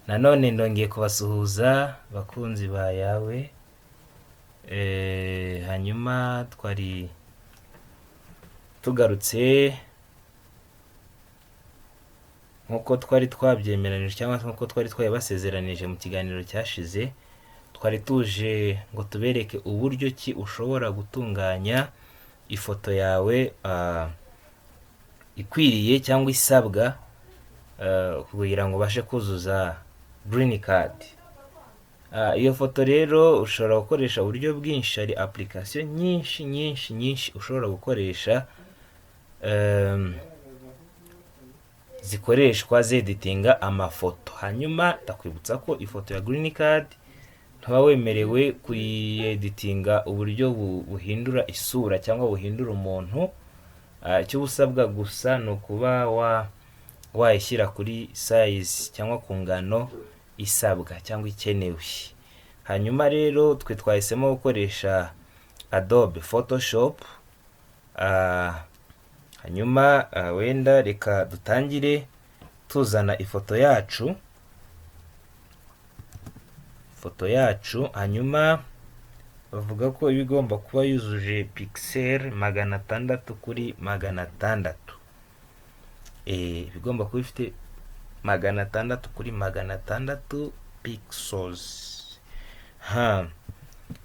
nanone ndongeye kubasuhuza bakunzi ba yawe. Hanyuma twari tugarutse nkuko twari twabyemeranije cyangwa nkuko twari twabasezeranije mu kiganiro cyashize. Twari tuje ngo tubereke uburyo ki ushobora gutunganya ifoto yawe ikwiriye cyangwa isabwa kugira ngo ubashe kuzuza green card. Iyo foto rero ushobora gukoresha uburyo bwinshi, hari application nyinshi ushobora gukoresha zikoreshwa zeditinga amafoto. Hanyuma ndakwibutsa ko ifoto ya green card ntuba wemerewe kuyeditinga uburyo buhindura isura cyangwa buhindura umuntu. Icyo usabwa gusa ni ukuba wayishyira kuri size cyangwa ku ngano isabwa cyangwa ikenewe. Hanyuma rero twe twahisemo gukoresha Adobe Photoshop. Hanyuma wenda reka dutangire tuzana ifoto yacu. Hanyuma bavuga ko ibigomba kuba yuzuje pixel 600 kuri 600. Bigomba kuba ifite 600 kuri 600 pixels.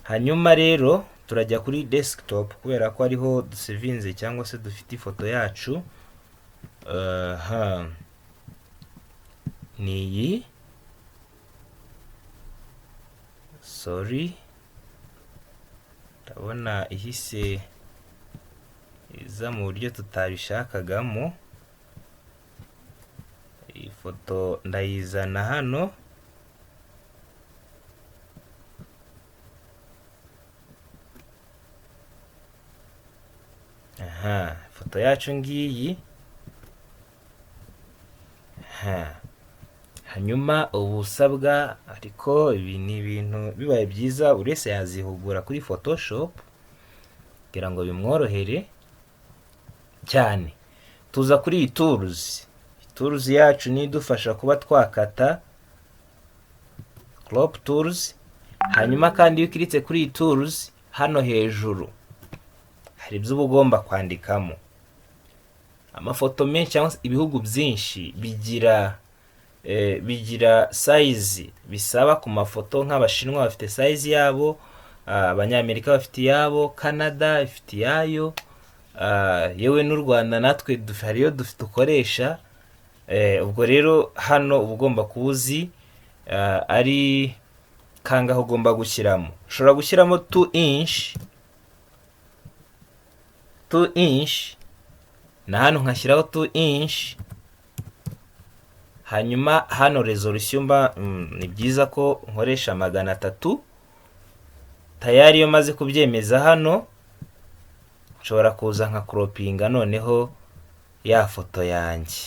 Hanyuma rero turajya kuri desktop kubera ko ariho dusevinze cyangwa se dufite ifoto yacu. Niyi ndabona ihise iza mu buryo tutabishakagamo. Iyi foto ndayizana hano. Ifoto yacu ngiyi. Hanyuma ubusabwa, ariko ibi ni ibintu bibaye byiza urese yazihugura kuri Photoshop kugira ngo bimworohere cyane. Tuza kuri iyi tools yacu ni idufasha kuba twakata crop tools. Hanyuma kandi iyo ukiritse kuri iyi tools hano hejuru hari ibyo uba ugomba kwandikamo. Amafoto menshi cyangwa ibihugu byinshi bigira size bisaba ku mafoto. Nk'Abashinwa bafite size yabo, Abanyamerika bafite yabo, Canada ifite yayo, yewe n'u Rwanda natwe hariyo dukoresha. Ubwo rero hano uba ugomba kubuzi ari kangahe ugomba gushyiramo. Ushobora gushyiramo 2 inch na hano nkashyiraho 2 inch. Hanyuma hano resolution ni byiza ko nkoresha 300. Tayari iyo maze kubyemeza hano nshobora kuza nka croppinga noneho ya foto yanjye.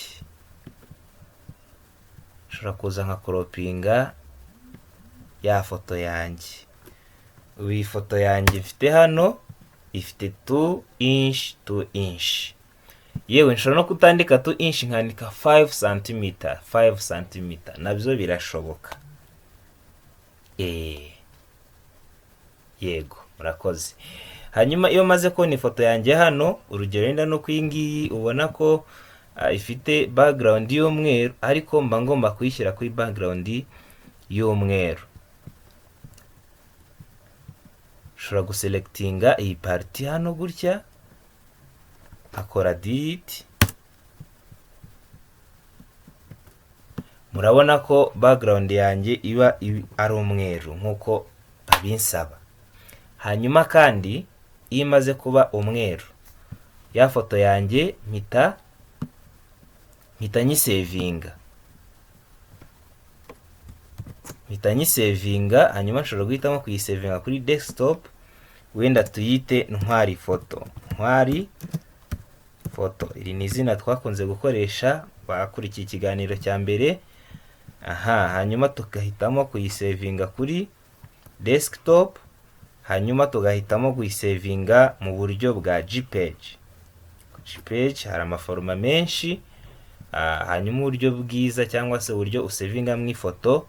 Iyi foto yanjye mfite hano ifite 2 inch. Yewe nshobora no kutandika 2 inch nkandika 5 cm nabyo birashoboka. Yego murakoze. Hanyuma iyo maze kubona ifoto yanjye hano, urugero wenda no kwingiyi ubona ko ifite background y'umweru, ariko mba ngomba kuyishyira kuri background y'umweru. Ushobora guselectinga iyi party hano gutya, akora delete. Murabona ko background yanjye iba ari umweru nkuko babinsaba. Hanyuma kandi iyo imaze kuba umweru, ya foto yanjye mpita nyisevinga. Hanyuma nshobora guhitamo kuyisevinga kuri desktop. Wenda tuyite ntwari foto. Iri ni izina twakunze gukoresha bakurikiye ikiganiro cya mbere. Hanyuma tugahitamo kuyisevinga kuri desktop. Hanyuma tugahitamo kuyisevinga mu buryo bwa JPEG. Hari amaforoma menshi hanyuma uburyo bwiza cyangwa se uburyo usevinga mu ifoto,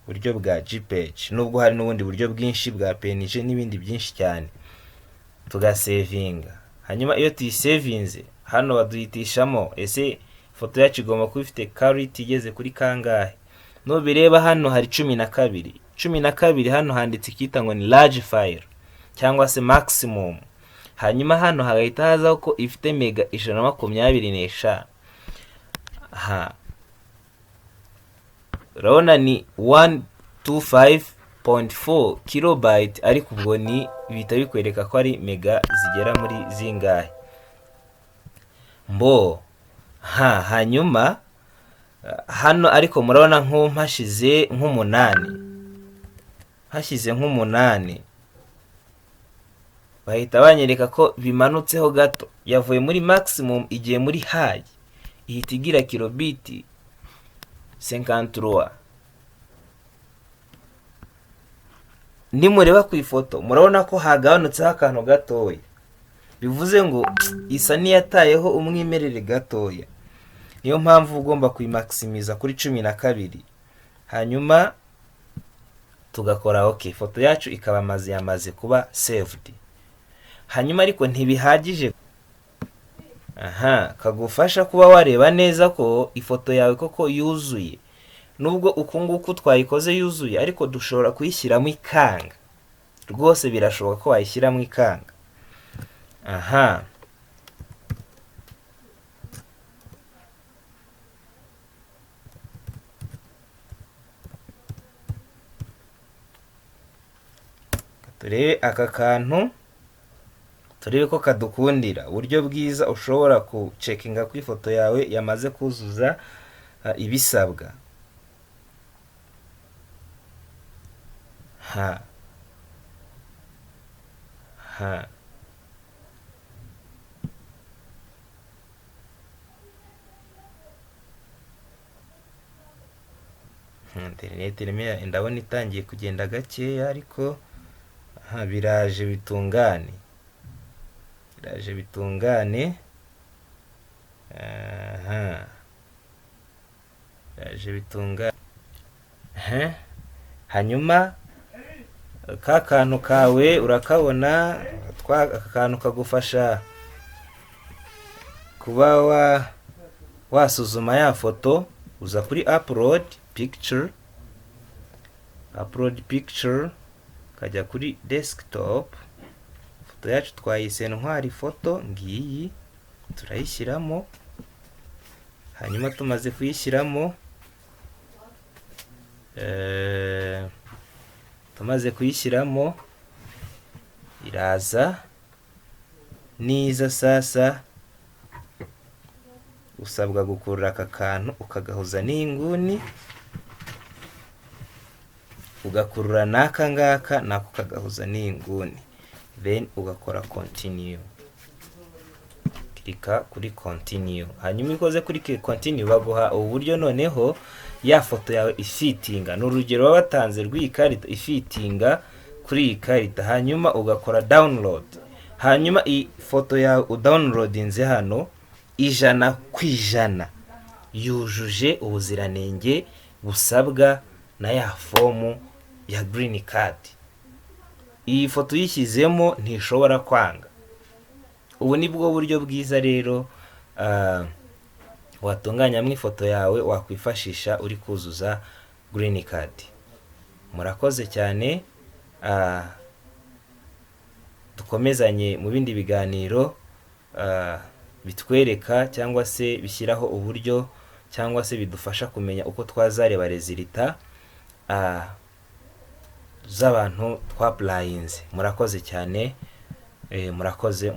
uburyo bwa JPEG, nubwo hari n'ubundi buryo bwinshi bwa PNG n'ibindi byinshi cyane. Tugasevinga, hanyuma iyo tuyisevinze hano baduhitishamo ese ifoto yacu igomba kuba ifite quality igeze kuri kangahe. Nubireba hano hari 12 hano handitse ikita ngo ni large file cyangwa se maximum, hanyuma hano hagahita hazaho ko ifite mega 125. Urabona ni 125.4 kilobyte, ariko ubwo ni bihita bikwereka ko ari mega zigera muri zingahe. Hanyuma hano ariko murabona nko mpashize nk'umunani, bahita banyereka ko bimanutseho gato, yavuye muri maximum igiye muri high, ihita igira kilobiti 53. Nimureba ku ifoto murabona ko hagabanutseho akantu gatoya, bivuze ngo isa niyatayeho umwimerere gatoya. Niyo mpamvu ugomba kuyimaximiza kuri 12, hanyuma tugakora okay, ifoto yacu ikaba yamaze kuba saved. Hanyuma ariko ntibihagije, kagufasha kuba wareba neza ko ifoto yawe koko yuzuye. Nubwo ukunguku twayikoze yuzuye, ariko dushobora kuyishyiramo ikanga. Rwose birashoboka ko wayishyiramo ikanga. Turebe aka kantu, turebe ko kadukundira. Uburyo bwiza ushobora kucekinga ku ifoto yawe yamaze kuzuza ibisabwa. Internet irimo ndabona itangiye kugenda gakeya, ariko biraje bitungane. Hanyuma ka kantu kawe urakabona, aka kantu kagufasha kuba wasuzuma ya foto. Uza kuri upload picture, kajya kuri desktop. Foto yacu twayise ntwari foto, ngiyi turayishyiramo. Hanyuma tumaze kuyishyiramo, iraza niza. Sasa usabwa gukurura aka kantu ukagahuza n'inguni, ugakurura n'aka ngaka nako kagahuza n'inguni, then ugakora continue. Klika kuri continue, hanyuma ikoze kuri continue baguha ubu buryo noneho ya foto yawe ifitinga. N'urugero wabatanze rw'iyi karita ifitinga kuri iyi karita, hanyuma ugakora download. Hanyuma iyi foto yawe udownloadinze hano 100% yujuje ubuziranenge busabwa na ya fomu ya green card. Iyi foto yishyizemo ntishobora kwanga. Ubu ni bwo buryo bwiza rero watunganya mu ifoto yawe wakwifashisha uri kuzuza green card. Murakoze cyane, dukomezanye mu bindi biganiro bitwereka cyangwa se bishyiraho uburyo cyangwa se bidufasha kumenya uko twazareba resulta z'abantu twaplayinze. Murakoze cyane, murakoze.